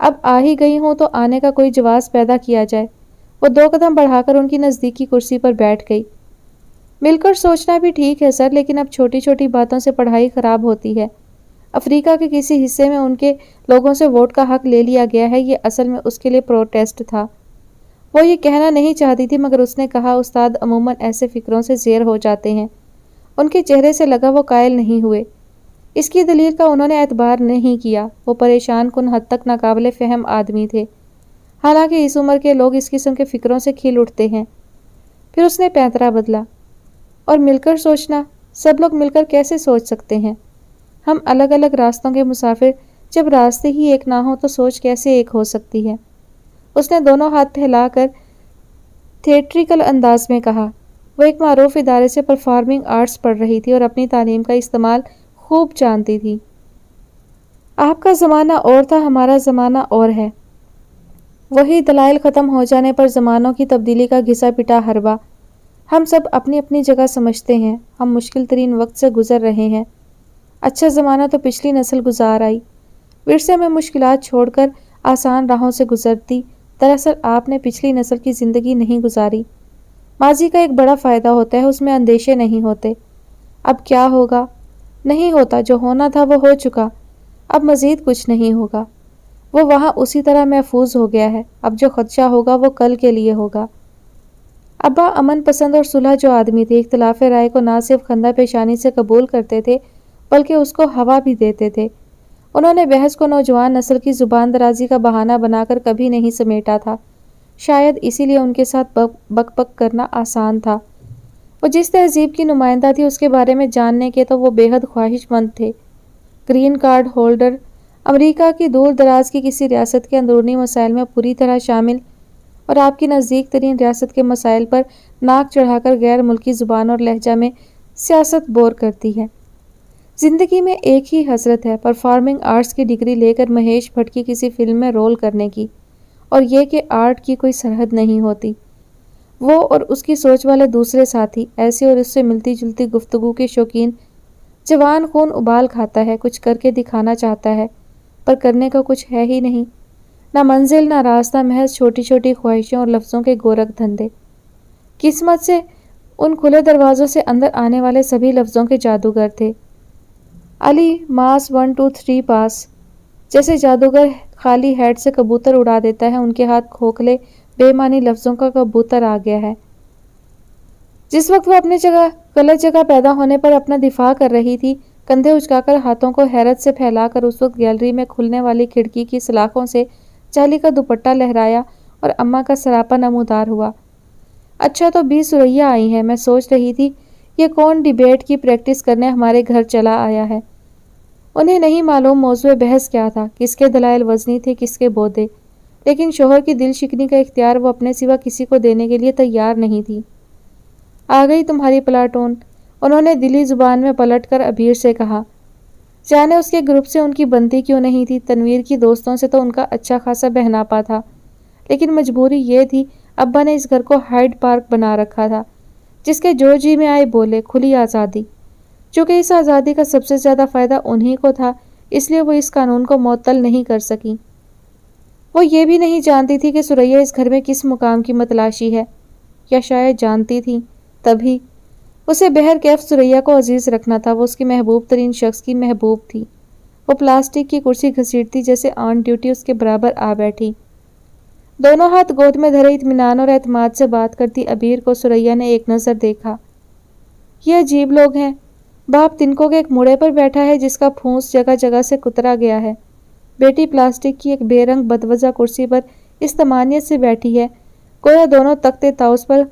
اب آ ہی گئی ہوں تو آنے کا کوئی جواز پیدا کیا جائے۔ وہ 2 قدم بڑھا کر ان کی نزدیکی کرسی پر بیٹھ گئی۔ مل کر سوچنا بھی ٹھیک ہے سر، لیکن اب چھوٹی چھوٹی باتوں سے پڑھائی خراب ہوتی ہے۔ افریقہ کے کسی حصے میں ان کے لوگوں سے ووٹ کا حق لے لیا گیا ہے، یہ اصل میں اس کے لیے پروٹیسٹ تھا۔ وہ یہ کہنا نہیں چاہتی تھی، مگر اس نے کہا استاد عموماً ایسے فکروں سے زیر ہو جاتے ہیں۔ ان کے چہرے سے لگا وہ قائل نہیں ہوئے۔ اس کی دلیل کا انہوں نے اعتبار نہیں کیا۔ وہ پریشان کن حد تک ناقابل فہم آدمی تھے، حالانکہ اس عمر کے لوگ اس قسم کے فکروں سے کھل اٹھتے ہیں۔ پھر اس نے پینترا بدلا، اور مل کر سوچنا، سب لوگ مل کر کیسے سوچ سکتے ہیں؟ ہم الگ الگ راستوں کے مسافر، جب راستے ہی ایک نہ ہوں تو سوچ کیسے ایک ہو سکتی ہے؟ اس نے دونوں ہاتھ پھیلا کر تھیٹریکل انداز میں کہا۔ وہ ایک معروف ادارے سے پرفارمنگ آرٹس پڑھ رہی تھی اور اپنی تعلیم کا استعمال خوب جانتی تھی۔ آپ کا زمانہ اور تھا، ہمارا زمانہ اور ہے۔ وہی دلائل ختم ہو جانے پر زمانوں کی تبدیلی کا گھسا پٹا حربہ۔ ہم سب اپنی اپنی جگہ سمجھتے ہیں، ہم مشکل ترین وقت سے گزر رہے ہیں۔ اچھا زمانہ تو پچھلی نسل گزار آئی، ورثے میں مشکلات چھوڑ کر آسان راہوں سے گزرتی۔ دراصل آپ نے پچھلی نسل کی زندگی نہیں گزاری۔ ماضی کا ایک بڑا فائدہ ہوتا ہے، اس میں اندیشے نہیں ہوتے۔ اب کیا ہوگا؟ نہیں ہوتا، جو ہونا تھا وہ ہو چکا، اب مزید کچھ نہیں ہوگا۔ وہ وہاں اسی طرح محفوظ ہو گیا ہے، اب جو خدشہ ہوگا وہ کل کے لیے ہوگا۔ ابا امن پسند اور صلح جو آدمی تھے، اختلاف رائے کو نہ صرف خندہ پیشانی سے قبول کرتے تھے بلکہ اس کو ہوا بھی دیتے تھے۔ انہوں نے بحث کو نوجوان نسل کی زبان درازی کا بہانہ بنا کر کبھی نہیں سمیٹا تھا، شاید اسی لیے ان کے ساتھ بک بک کرنا آسان تھا۔ وہ جس تہذیب کی نمائندہ تھی اس کے بارے میں جاننے کے تو وہ بے حد خواہش مند تھے۔ گرین کارڈ ہولڈر، امریکہ کی دور دراز کی کسی ریاست کے اندرونی مسائل میں پوری طرح شامل، اور آپ کی نزدیک ترین ریاست کے مسائل پر ناک چڑھا کر غیر ملکی زبان اور لہجہ میں سیاست بور کرتی ہے۔ زندگی میں ایک ہی حسرت ہے، پرفارمنگ آرٹس کی ڈگری لے کر مہیش بھٹ کی کسی فلم میں رول کرنے کی، اور یہ کہ آرٹ کی کوئی سرحد نہیں ہوتی۔ وہ اور اس کی سوچ والے دوسرے ساتھی، ایسے اور اس سے ملتی جلتی گفتگو کے شوقین، جوان خون ابال کھاتا ہے، کچھ کر کے دکھانا چاہتا ہے، پر کرنے کو کچھ ہے ہی نہیں، نہ منزل نہ راستہ، محض چھوٹی چھوٹی خواہشوں اور لفظوں کے گورکھ دھندے۔ قسمت سے ان کھلے دروازوں سے اندر آنے والے سبھی لفظوں کے جادوگر تھے۔ علی ماس 1 2 3 پاس، جیسے جادوگر خالی ہیڈ سے کبوتر اڑا دیتا ہے، ان کے ہاتھ کھوکھلے بے معنی لفظوں کا کبوتر آ گیا ہے۔ جس وقت وہ اپنی جگہ غلط جگہ پیدا ہونے پر اپنا دفاع کر رہی تھی، کندھے اچکا کر ہاتھوں کو حیرت سے پھیلا کر، اس وقت گیلری میں کھلنے والی کھڑکی کی سلاخوں سے جالی کا دوپٹہ لہرایا اور اماں کا سراپا نمودار ہوا۔ اچھا تو بی سریا آئی ہیں، میں سوچ رہی تھی یہ کون ڈیبیٹ کی پریکٹس کرنے ہمارے گھر چلا آیا ہے۔ انہیں نہیں معلوم موضوع بحث کیا تھا، کس کے دلائل وزنی تھے، کس کے بودے، لیکن شوہر کی دل شکنی کا اختیار وہ اپنے سوا کسی کو دینے کے لیے تیار نہیں تھی۔ آ گئی تمہاری پلاٹون، انہوں نے دلی زبان میں پلٹ کر عبیر سے کہا۔ جانے اس کے گروپ سے ان کی بنتی کیوں نہیں تھی، تنویر کی دوستوں سے تو ان کا اچھا خاصا بہناپا تھا، لیکن مجبوری یہ تھی، ابا نے اس گھر کو ہائیڈ پارک بنا رکھا تھا، جس کے جو جی میں آئے بولے، کھلی آزادی۔ چونکہ اس آزادی کا سب سے زیادہ فائدہ انہی کو تھا، اس لیے وہ اس قانون کو معطل نہیں کر سکی۔ وہ یہ بھی نہیں جانتی تھی کہ سریا اس گھر میں کس مقام کی متلاشی ہے، یا شاید جانتی تھی، تبھی اسے بہر کیف سریا کو عزیز رکھنا تھا۔ وہ اس کی محبوب ترین شخص کی محبوب تھی۔ وہ پلاسٹک کی کرسی گھسیٹتی جیسے آن ڈیوٹی اس کے برابر آ بیٹھی، دونوں ہاتھ گود میں دھرے اطمینان اور اعتماد سے بات کرتی عبیر کو سریا نے ایک نظر دیکھا۔ یہ عجیب لوگ ہیں، باپ تنکوں کے ایک موڑے پر بیٹھا ہے جس کا پھونس جگہ جگہ سے کترا گیا ہے، بیٹی پلاسٹک کی ایک بے رنگ بدوجہ کرسی پر اس طمانیت سے بیٹھی ہے گویا دونوں تخت طاؤس پر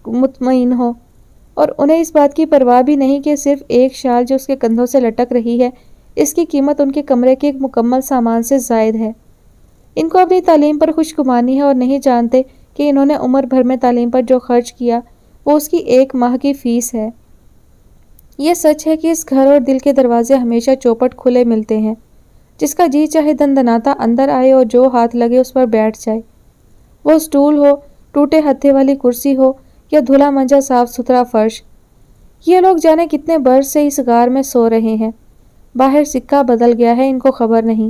مطمئن ہو، اور انہیں اس بات کی پرواہ بھی نہیں کہ صرف ایک شال جو اس کے کندھوں سے لٹک رہی ہے، اس کی قیمت ان کے کمرے کے ایک مکمل سامان سے زائد ہے۔ ان کو اپنی تعلیم پر خوش گمانی ہے، اور نہیں جانتے کہ انہوں نے عمر بھر میں تعلیم پر جو خرچ کیا وہ اس کی 1 ماہ کی فیس ہے۔ یہ سچ ہے کہ اس گھر اور دل کے دروازے ہمیشہ چوپٹ کھلے ملتے ہیں، جس کا جی چاہے دندناتا اندر آئے اور جو ہاتھ لگے اس پر بیٹھ جائے، وہ سٹول ہو، ٹوٹے ہتھے والی کرسی ہو، یا دھلا منجا صاف ستھرا فرش۔ یہ لوگ جانے کتنے برس سے اس غار میں سو رہے ہیں، باہر سکہ بدل گیا ہے، ان کو خبر نہیں۔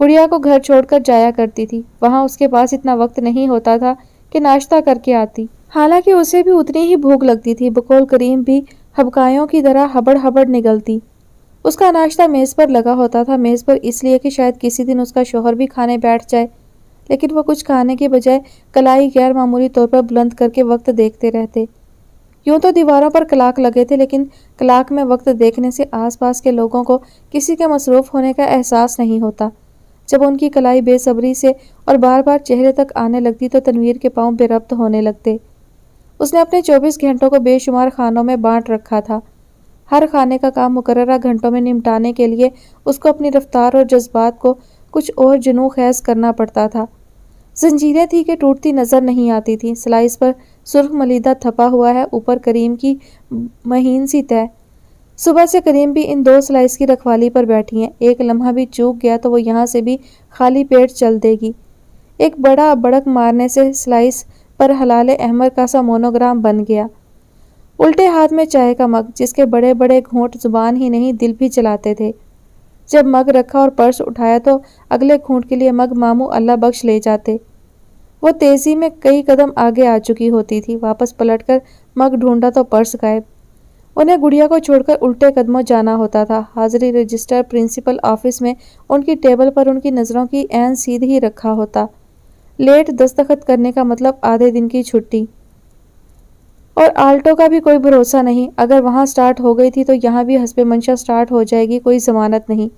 گڑیا کو گھر چھوڑ کر جایا کرتی تھی۔ وہاں اس کے پاس اتنا وقت نہیں ہوتا تھا کہ ناشتہ کر کے آتی، حالانکہ اسے بھی اتنی ہی بھوک لگتی تھی۔ بقول کریم بھی ہبکایوں کی طرح ہبڑ ہبڑ نگلتی۔ اس کا ناشتہ میز پر لگا ہوتا تھا، میز پر اس لیے کہ شاید کسی دن اس کا شوہر بھی کھانے بیٹھ جائے، لیکن وہ کچھ کھانے کے بجائے کلائی غیر معمولی طور پر بلند کر کے وقت دیکھتے رہتے۔ یوں تو دیواروں پر کلاک لگے تھے، لیکن کلاک میں وقت دیکھنے سے آس پاس کے لوگوں کو کسی کے مصروف ہونے کا احساس نہیں ہوتا۔ جب ان کی کلائی بے صبری سے اور بار بار چہرے تک آنے لگتی تو تنویر کے پاؤں بے ربط ہونے لگتے۔ اس نے اپنے 24 گھنٹوں کو بے شمار خانوں میں بانٹ رکھا تھا۔ ہر خانے کا کام مقررہ گھنٹوں میں نمٹانے کے لیے اس کو اپنی رفتار اور جذبات کو کچھ اور جنوں خیز کرنا پڑتا تھا۔ زنجیریں تھی کہ ٹوٹتی نظر نہیں آتی تھی۔ سلائس پر سرخ ملیدہ تھپا ہوا ہے، اوپر کریم کی مہین سی تہ۔ صبح سے کریم بھی ان 2 سلائس کی رکھوالی پر بیٹھی ہیں۔ ایک لمحہ بھی چوک گیا تو وہ یہاں سے بھی خالی پیٹ چل دے گی۔ ایک بڑا بڑک مارنے سے سلائس پر حلال احمر کا سا مونوگرام بن گیا۔ الٹے ہاتھ میں چائے کا مگ، جس کے بڑے بڑے گھونٹ زبان ہی نہیں دل بھی چلاتے تھے۔ جب مگ رکھا اور پرس اٹھایا تو اگلے گھونٹ کے لیے مگ ماموں اللہ بخش لے جاتے۔ وہ تیزی میں کئی قدم آگے آ چکی ہوتی تھی۔ واپس پلٹ کر مگ ڈھونڈا تو پرس غائب۔ انہیں گڑیا کو چھوڑ کر الٹے قدموں جانا ہوتا تھا۔ حاضری رجسٹر پرنسپل آفس میں ان کی ٹیبل پر ان کی نظروں کی عین سیدھ ہی رکھا ہوتا۔ لیٹ دستخط کرنے کا مطلب آدھے دن کی چھٹی۔ اور آلٹو کا بھی کوئی بھروسہ نہیں، اگر وہاں سٹارٹ ہو گئی تھی تو یہاں بھی حسب منشا سٹارٹ ہو جائے گی، کوئی ضمانت نہیں۔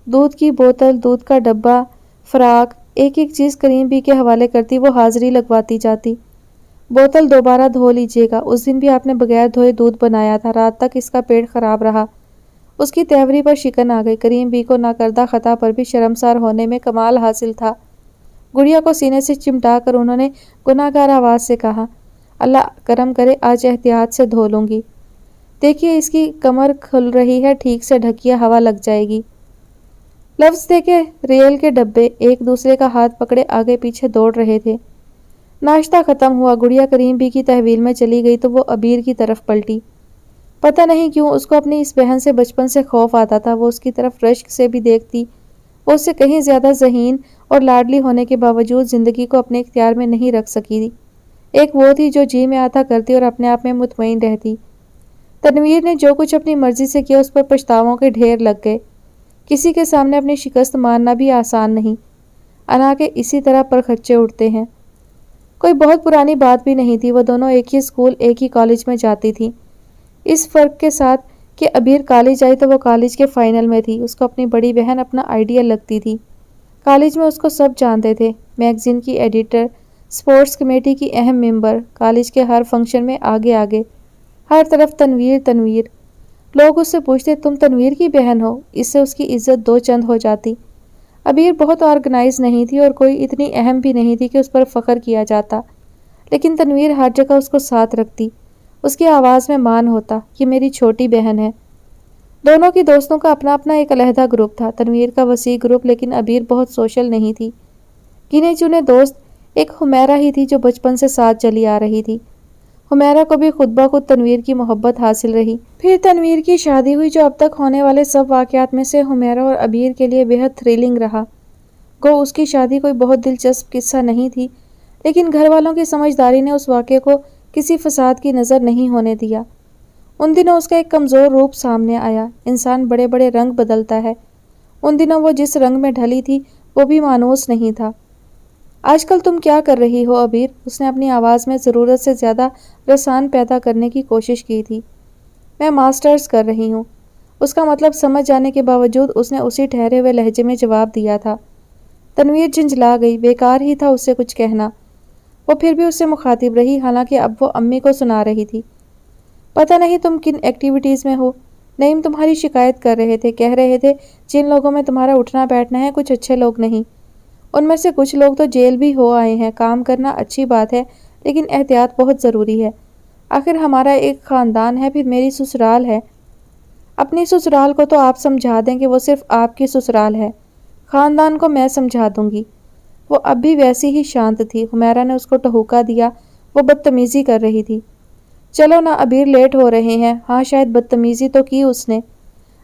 دودھ کی بوتل، دودھ کا ڈبہ، فراق، ایک ایک چیز کریم بھی کے حوالے کرتی، وہ حاضری لگواتی جاتی۔ بوتل دوبارہ دھو لیجیے گا، اس دن بھی آپ نے بغیر دھوئے دودھ بنایا تھا، رات تک اس کا پیٹ خراب رہا۔ اس کی تیوری پر شکن آ گئی۔ کریم بھی کو ناکردہ خطا پر بھی شرمسار ہونے میں کمال حاصل تھا۔ گڑیا کو سینے سے چمٹا کر انہوں نے گناہگار آواز سے کہا، اللہ کرم کرے آج احتیاط سے دھو لوں گی۔ دیکھیے اس کی کمر کھل رہی ہے، ٹھیک سے ڈھکیے، ہوا لگ جائے گی۔ لفظ دے کے ریل کے ڈبے ایک دوسرے کا ہاتھ پکڑے آگے پیچھے دوڑ رہے تھے۔ ناشتہ ختم ہوا، گڑیا کریم بھی کی تحویل میں چلی گئی تو وہ ابیر کی طرف پلٹی۔ پتہ نہیں کیوں اس کو اپنی اس بہن سے بچپن سے خوف آتا تھا۔ وہ اس کی طرف رشک سے بھی دیکھتی، وہ اس سے کہیں زیادہ ذہین اور لاڈلی ہونے کے باوجود زندگی کو اپنے اختیار میں نہیں رکھ سکی تھی۔ ایک وہ تھی جو جی میں آتا کرتی اور اپنے آپ میں مطمئن رہتی۔ تنویر نے جو کچھ اپنی مرضی سے کیا اس پر پچھتاووں کے ڈھیر لگ گئے۔ کسی کے سامنے اپنی شکست ماننا بھی آسان نہیں، انا کہ اسی طرح پر خچے اٹھتے ہیں۔ کوئی بہت پرانی بات بھی نہیں تھی، وہ دونوں ایک ہی اسکول ایک ہی کالج میں جاتی تھیں، اس فرق کے ساتھ کہ ابیر کالج آئی تو وہ کالج کے فائنل میں تھی۔ اس کو اپنی بڑی بہن اپنا آئیڈیل لگتی تھی۔ کالج میں اس کو سب جانتے تھے، میگزین کی ایڈیٹر، سپورٹس کمیٹی کی اہم ممبر، کالج کے ہر فنکشن میں آگے آگے، ہر طرف تنویر تنویر۔ لوگ اس سے پوچھتے تم تنویر کی بہن ہو، اس سے اس کی عزت دو چند ہو جاتی۔ ابیر بہت آرگنائز نہیں تھی اور کوئی اتنی اہم بھی نہیں تھی کہ اس پر فخر کیا جاتا، لیکن تنویر ہر جگہ اس کو ساتھ رکھتی، اس کی آواز میں مان ہوتا، یہ میری چھوٹی بہن ہے۔ دونوں کی دوستوں کا اپنا اپنا ایک علیحدہ گروپ تھا، تنویر کا وسیع گروپ، لیکن ابیر بہت سوشل نہیں تھی۔ گنے چنے دوست ایک حمیرہ ہی تھی جو بچپن سے ساتھ چلی آ رہی تھی۔ حمیرہ کو بھی خود بخود تنویر کی محبت حاصل رہی۔ پھر تنویر کی شادی ہوئی جو اب تک ہونے والے سب واقعات میں سے حمیرہ اور ابیر کے لیے بہت تھرلنگ رہا۔ گو اس کی شادی کوئی بہت دلچسپ قصہ نہیں تھی، لیکن گھر والوں کی سمجھداری نے اس واقعے کو کسی فساد کی نظر نہیں ہونے دیا۔ ان دنوں اس کا ایک کمزور روپ سامنے آیا۔ انسان بڑے بڑے رنگ بدلتا ہے، ان دنوں وہ جس رنگ میں ڈھلی تھی وہ بھی مانوس نہیں تھا۔ آج کل تم کیا کر رہی ہو ابیر؟ اس نے اپنی آواز میں ضرورت سے زیادہ رسان پیدا کرنے کی کوشش کی تھی۔ میں ماسٹرز کر رہی ہوں، اس کا مطلب سمجھ جانے کے باوجود اس نے اسی ٹھہرے ہوئے لہجے میں جواب دیا تھا۔ تنویر جھنجھلا گئی، بیکار ہی تھا اس سے کچھ کہنا۔ وہ پھر بھی اس سے مخاطب رہی، حالانکہ اب وہ امی کو سنا رہی تھی۔ پتہ نہیں تم کن ایکٹیویٹیز میں ہو، نعیم تمہاری شکایت کر رہے تھے، کہہ رہے تھے جن لوگوں میں تمہارا اٹھنا بیٹھنا ہے کچھ اچھے لوگ نہیں۔ ان میں سے کچھ لوگ تو جیل بھی ہو آئے ہیں۔ کام کرنا اچھی بات ہے، لیکن احتیاط بہت ضروری ہے۔ آخر ہمارا ایک خاندان ہے، پھر میری سسرال ہے۔ اپنی سسرال کو تو آپ سمجھا دیں کہ وہ صرف آپ کی سسرال ہے، خاندان کو میں سمجھا دوں گی۔ وہ اب بھی ویسی ہی شانت تھی۔ حمیرہ نے اس کو ٹہوکا دیا، وہ بدتمیزی کر رہی تھی۔ چلو نا ابیر، لیٹ ہو رہے ہیں۔ ہاں شاید بدتمیزی تو کی اس نے۔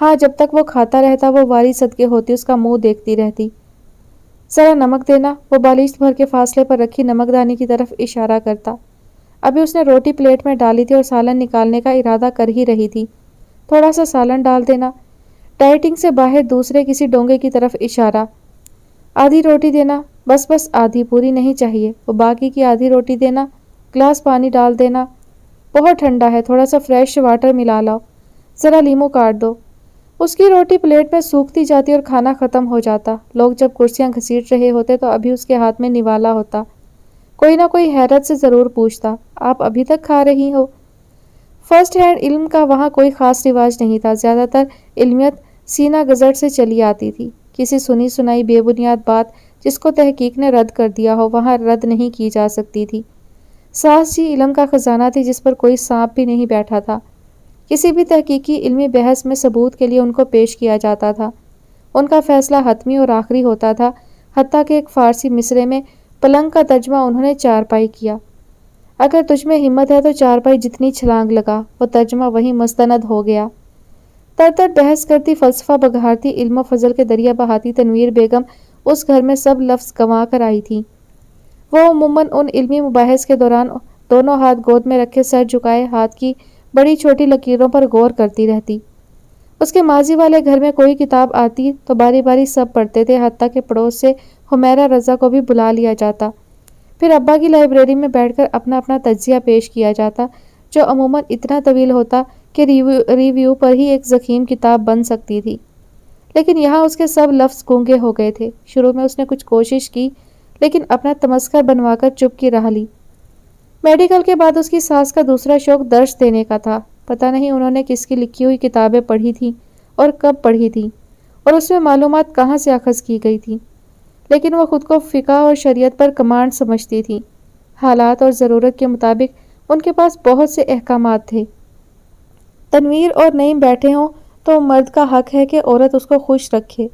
ہاں، جب تک وہ کھاتا رہتا وہ واری صدقے ہوتی، اس کا منہ دیکھتی رہتی۔ ذرا نمک دینا، وہ بالشت بھر کے فاصلے پر رکھی نمک دانی کی طرف اشارہ کرتا۔ ابھی اس نے روٹی پلیٹ میں ڈالی تھی اور سالن نکالنے کا ارادہ کر ہی رہی تھی۔ تھوڑا سا سالن ڈال دینا۔ ڈائٹنگ سے باہر دوسرے کسی ڈونگے کی طرف اشارہ۔ آدھی روٹی دینا، بس بس آدھی، پوری نہیں چاہیے۔ وہ باقی کی آدھی روٹی دینا۔ گلاس پانی ڈال دینا۔ بہت ٹھنڈا ہے، تھوڑا سا فریش واٹر ملا لاؤ۔ ذرا لیمو کاٹ دو۔ اس کی روٹی پلیٹ میں سوکھتی جاتی اور کھانا ختم ہو جاتا۔ لوگ جب کرسیاں گھسیٹ رہے ہوتے تو ابھی اس کے ہاتھ میں نوالا ہوتا۔ کوئی نہ کوئی حیرت سے ضرور پوچھتا، آپ ابھی تک کھا رہی ہو؟ فرسٹ ہینڈ علم کا وہاں کوئی خاص رواج نہیں تھا۔ زیادہ تر علمیت سینہ گزٹ سے چلی آتی تھی۔ کسی سنی سنائی بے بنیاد بات جس کو تحقیق نے رد کر دیا ہو وہاں رد نہیں کی جا سکتی تھی۔ ساس جی علم کا خزانہ تھی جس پر کوئی سانپ بھی نہیں بیٹھا تھا۔ کسی بھی تحقیقی علمی بحث میں ثبوت کے لیے ان کو پیش کیا جاتا تھا۔ ان کا فیصلہ حتمی اور آخری ہوتا تھا، حتیٰ کہ ایک فارسی مصرے میں پلنگ کا ترجمہ انہوں نے چارپائی کیا۔ اگر تجھ میں ہمت ہے تو چارپائی جتنی چھلانگ لگا، وہ ترجمہ وہیں مستند ہو گیا۔ تر بحث کرتی، فلسفہ بگھارتی، علم و فضل کے دریا بہاتی تنویر بیگم اس گھر میں سب لفظ گنوا کر آئی تھی۔ وہ عموماً ان علمی مباحث کے دوران دونوں ہاتھ گود میں رکھے سر جھکائے ہاتھ کی بڑی چھوٹی لکیروں پر غور کرتی رہتی۔ اس کے ماضی والے گھر میں کوئی کتاب آتی تو باری باری سب پڑھتے تھے، حتیٰ کہ پڑوس سے حمیرہ رضا کو بھی بلا لیا جاتا۔ پھر ابا کی لائبریری میں بیٹھ کر اپنا اپنا تجزیہ پیش کیا جاتا، جو عموماً اتنا طویل ہوتا کہ ریویو پر ہی ایک ضخیم کتاب بن سکتی تھی۔ لیکن یہاں اس کے سب لفظ گونگے ہو گئے تھے۔ شروع میں اس نے کچھ کوشش کی، لیکن اپنا تمسخر بنوا کر چپ کی راہ لی۔ میڈیکل کے بعد اس کی ساس کا دوسرا شوق درس دینے کا تھا۔ پتہ نہیں انہوں نے کس کی لکھی ہوئی کتابیں پڑھی تھیں اور کب پڑھی تھیں، اور اس میں معلومات کہاں سے اخذ کی گئی تھی، لیکن وہ خود کو فقہ اور شریعت پر کمانڈ سمجھتی تھی۔ حالات اور ضرورت کے مطابق ان کے پاس بہت سے احکامات تھے۔ تنویر اور نعیم بیٹھے ہوں تو مرد کا حق ہے کہ عورت اس کو خوش رکھے۔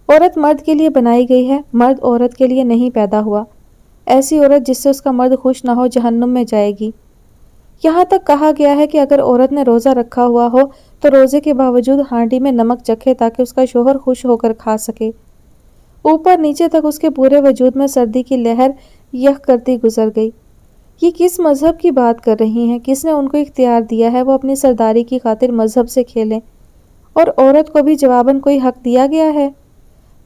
عورت مرد کے لیے بنائی گئی ہے، مرد عورت کے لیے نہیں پیدا ہوا۔ ایسی عورت جس سے اس کا مرد خوش نہ ہو جہنم میں جائے گی۔ یہاں تک کہا گیا ہے کہ اگر عورت نے روزہ رکھا ہوا ہو تو روزے کے باوجود ہانڈی میں نمک چکھے تاکہ اس کا شوہر خوش ہو کر کھا سکے۔ اوپر نیچے تک اس کے پورے وجود میں سردی کی لہر یخ کرتی گزر گئی۔ یہ کس مذہب کی بات کر رہی ہیں؟ کس نے ان کو اختیار دیا ہے وہ اپنی سرداری کی خاطر مذہب سے کھیلیں؟ اور عورت کو بھی جواباً کوئی حق دیا گیا ہے؟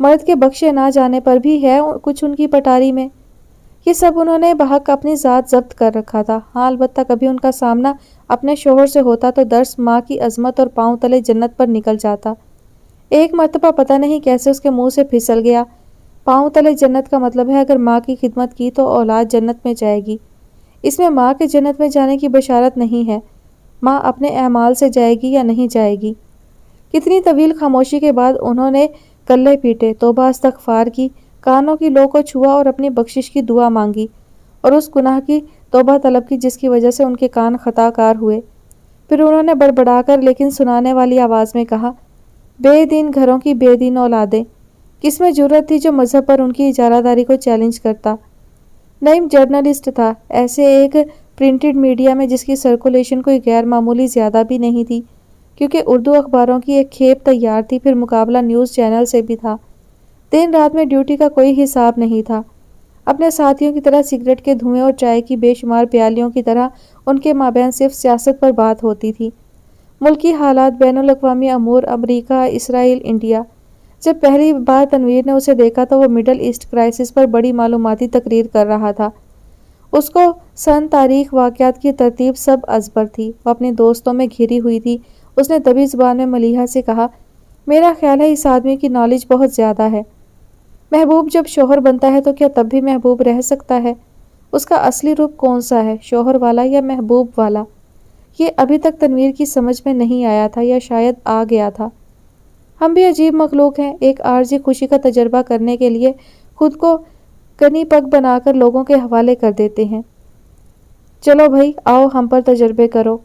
مرد کے بخشے نہ جانے پر بھی ہے کچھ ان کی پٹاری میں۔ یہ سب انہوں نے بحق اپنی ذات ضبط کر رکھا تھا۔ ہاں، البتہ کبھی ان کا سامنا اپنے شوہر سے ہوتا تو درس ماں کی عظمت اور پاؤں تلے جنت پر نکل جاتا۔ ایک مرتبہ پتہ نہیں کیسے اس کے منہ سے پھسل گیا، پاؤں تلے جنت کا مطلب ہے اگر ماں کی خدمت کی تو اولاد جنت میں جائے گی۔ اس میں ماں کے جنت میں جانے کی بشارت نہیں ہے، ماں اپنے اعمال سے جائے گی یا نہیں جائے گی۔ کتنی طویل خاموشی کے بعد انہوں نے کلے پیٹے، توبہ استغفار کی، کانوں کی لو کو چھوا اور اپنی بخشش کی دعا مانگی اور اس گناہ کی توبہ طلب کی جس کی وجہ سے ان کے کان خطا کار ہوئے۔ پھر انہوں نے بڑبڑا کر لیکن سنانے والی آواز میں کہا، بے دین گھروں کی بے دین اولادیں، کس میں جرت تھی جو مذہب پر ان کی اجارہ داری کو چیلنج کرتا؟ نعیم جرنلسٹ تھا، ایسے ایک پرنٹڈ میڈیا میں جس کی سرکولیشن کوئی غیر معمولی زیادہ بھی نہیں تھی، کیونکہ اردو اخباروں کی ایک کھیپ تیار تھی، پھر مقابلہ نیوز چینل سے بھی تھا۔ دن رات میں ڈیوٹی کا کوئی حساب نہیں تھا۔ اپنے ساتھیوں کی طرح سگریٹ کے دھوئیں اور چائے کی بے شمار پیالیوں کی طرح ان کے مابین صرف سیاست پر بات ہوتی تھی، ملکی حالات، بین الاقوامی امور، امریکہ، اسرائیل، انڈیا۔ جب پہلی بار تنویر نے اسے دیکھا تو وہ مڈل ایسٹ کرائسس پر بڑی معلوماتی تقریر کر رہا تھا۔ اس کو سن، تاریخ، واقعات کی ترتیب سب ازبر تھی۔ وہ اپنے دوستوں میں گھری ہوئی تھی۔ اس نے دبی زبان میں ملیحہ سے کہا، میرا خیال ہے اس آدمی کی نالج بہت زیادہ ہے۔ محبوب جب شوہر بنتا ہے تو کیا تب بھی محبوب رہ سکتا ہے؟ اس کا اصلی روپ کون سا ہے، شوہر والا یا محبوب والا؟ یہ ابھی تک تنویر کی سمجھ میں نہیں آیا تھا، یا شاید آ گیا تھا۔ ہم بھی عجیب مخلوق ہیں، ایک عارضی خوشی کا تجربہ کرنے کے لیے خود کو کنی پگ بنا کر لوگوں کے حوالے کر دیتے ہیں۔ چلو بھائی، آؤ ہم پر تجربے کرو۔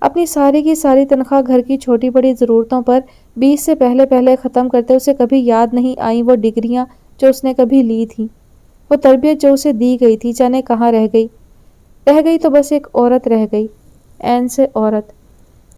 اپنی ساری کی ساری تنخواہ گھر کی چھوٹی بڑی ضرورتوں پر 20 سے پہلے ختم کرتے اسے کبھی یاد نہیں آئیں وہ ڈگریاں جو اس نے کبھی لی تھیں، وہ تربیت جو اسے دی گئی تھی، جانے کہاں رہ گئی تو بس ایک عورت رہ گئی، عین سے عورت۔